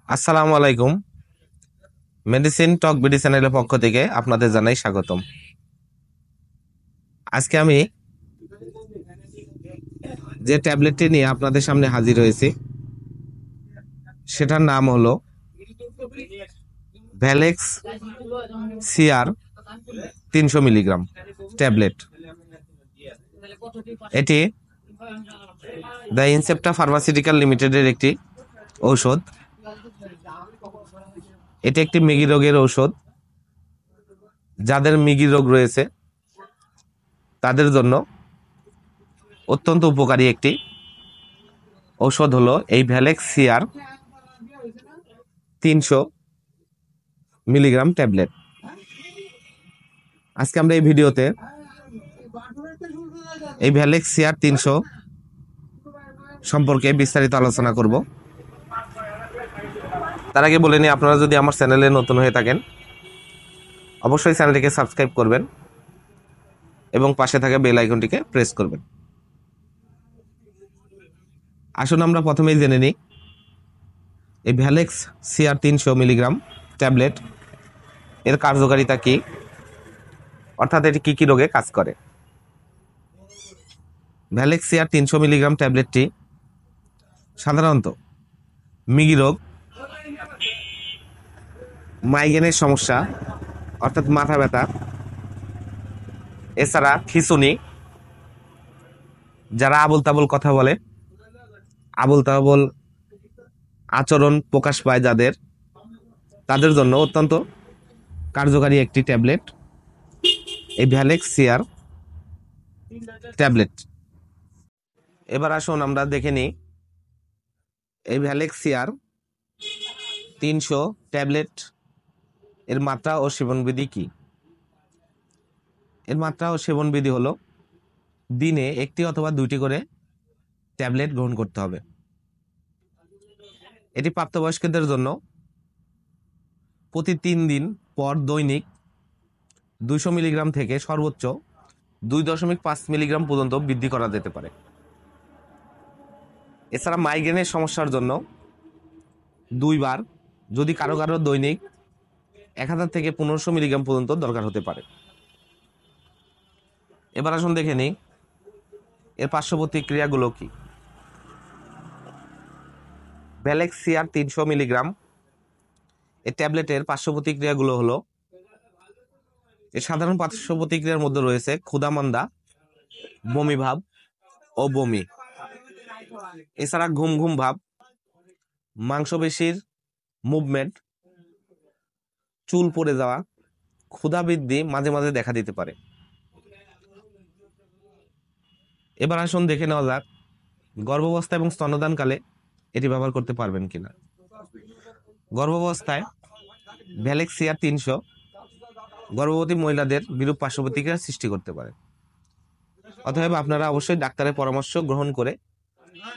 আসসালামু আলাইকুম। মেডিসিন টক বিডি চ্যানেলের পক্ষ থেকে আপনাদের জানাই স্বাগতম। আজকে আমি যে ট্যাবলেটটি নিয়ে আপনাদের সামনে হাজির হয়েছি সেটার নাম হলো ভ্যালেক্স সিআর 300 মিলিগ্রাম ট্যাবলেট। এটি দ্য ইনসেপ্টা ফার্মাসিউটিক্যাল লিমিটেডের একটি ঔষধ। এটি একটি মৃগী রোগের ঔষধ। যাদের মৃগী রোগ রয়েছে তাদের জন্য অত্যন্ত উপকারী একটি ঔষধ হলো এই ভ্যালেক্স সিআর 300 মিলিগ্রাম ট্যাবলেট। আজকে আমরা এই ভিডিওতে এই ভ্যালেক্স সিআর 300 সম্পর্কে বিস্তারিত আলোচনা করব। তার আগে বলে নিই, আপনারা যদি আমার চ্যানেলে নতুন হয়ে থাকেন অবশ্যই চ্যানেলটিকে সাবস্ক্রাইব করবেন এবং পাশে থাকা বেল আইকনটিকে প্রেস করবেন। আসুন আমরা প্রথমেই জেনে নিই এই ভ্যালেক্স সিআর 300 মিলিগ্রাম ট্যাবলেট এর কার্যকারিতা কি, অর্থাৎ এটি কি কি রোগে কাজ করে। ভ্যালেক্স সিআর 300 মিলিগ্রাম ট্যাবলেটটি সাধারণত মৃগী রোগ, মাইগ্রেনের সমস্যা অর্থাৎ মাথা ব্যথা, এছাড়া খিঁচুনি, যারা আবোল তাবোল কথা বলে, আবোল তাবোল আচরণ প্রকাশ পায় যাদের, তাদের জন্য অত্যন্ত কার্যকারী একটি ট্যাবলেট এই ভ্যালেক্স সিআর ট্যাবলেট। এবার আসুন আমরা দেখে নিই এই ভ্যালেক্স সিআর 300 ট্যাবলেট এর মাত্রা ও সেবনবিধি কি। এর মাত্রা ও সেবনবিধি হলো দিনে 1টি অথবা 2টি করে ট্যাবলেট গ্রহণ করতে হবে। এটি প্রাপ্তবয়স্কদের জন্য প্রতি 3 দিন পর দৈনিক 200 মিলিগ্রাম থেকে সর্বোচ্চ 2.5 মিলিগ্রাম পর্যন্ত বৃদ্ধি করা যেতে পারে। এছাড়া মাইগ্রেনের সমস্যার জন্য 2 বার, যদি কারো কারো দৈনিক 1000 থেকে 1500 মিলিগ্রাম পর্যন্ত দরকার হতে পারে। এবার আসুন দেখে নিই এর পার্শ্ব প্রতিক্রিয়াগুলো কি। ভ্যালেক্স সিআর 300 মিলিগ্রাম এই ট্যাবলেটের পার্শ্ব প্রতিক্রিয়াগুলো হলো, এর সাধারণ পার্শ্ব প্রতিক্রিয়ার মধ্যে রয়েছে ক্ষুধামন্দা, বমি ভাব ও বমি। এছাড়া ঘুম ঘুম ভাব, মাংসপেশির মুভমেন্ট, চুল পড়ে যাওয়া, ক্ষুধা বৃদ্ধি মাঝে মাঝে দেখা দিতে পারে। এবার আসুন দেখে নেওয়া যাক গর্ভাবস্থা এবং স্তন্যদানকালে এটি ব্যবহার করতে পারবেন কিনা। গর্ভাবস্থায় ভ্যালেক্স সিআর 300 গর্ভবতী মহিলাদের বিরূপ পার্শ্ব প্রতিক্রিয়া সৃষ্টি করতে পারে। অতএব আপনারা অবশ্যই ডাক্তারের পরামর্শ গ্রহণ করে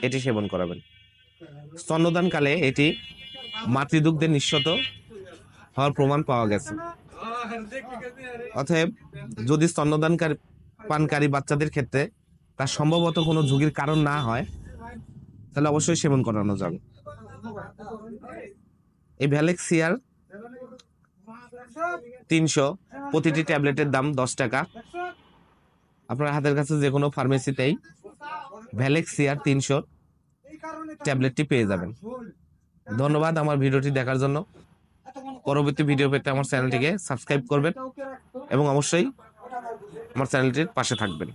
এটি সেবন করাবেন। স্তন্যদানকালে এটি মাতৃদুগ্ধের নিঃসত হওয়ার প্রমাণ পাওয়া গেছে। অতএব যদি স্তন্যদানকারী পানকারী বাচ্চাদের ক্ষেত্রে তার সম্ভবত কোনো ঝুঁকির কারণ না হয় তাহলে অবশ্যই সেবন করানো যাবে। এই ভ্যালেক্স সিআর 300 প্রতিটি ট্যাবলেটের দাম 10 টাকা। আপনার হাতের কাছে যে কোনো ফার্মেসিতেই ভ্যালেক্স সিআর 300 ট্যাবলেটটি পেয়ে যাবেন। ধন্যবাদ আমার ভিডিওটি দেখার জন্য। পরবর্তী ভিডিও পেতে আমার চ্যানেলটিকে সাবস্ক্রাইব করবেন এবং অবশ্যই আমার চ্যানেলটির পাশে থাকবেন।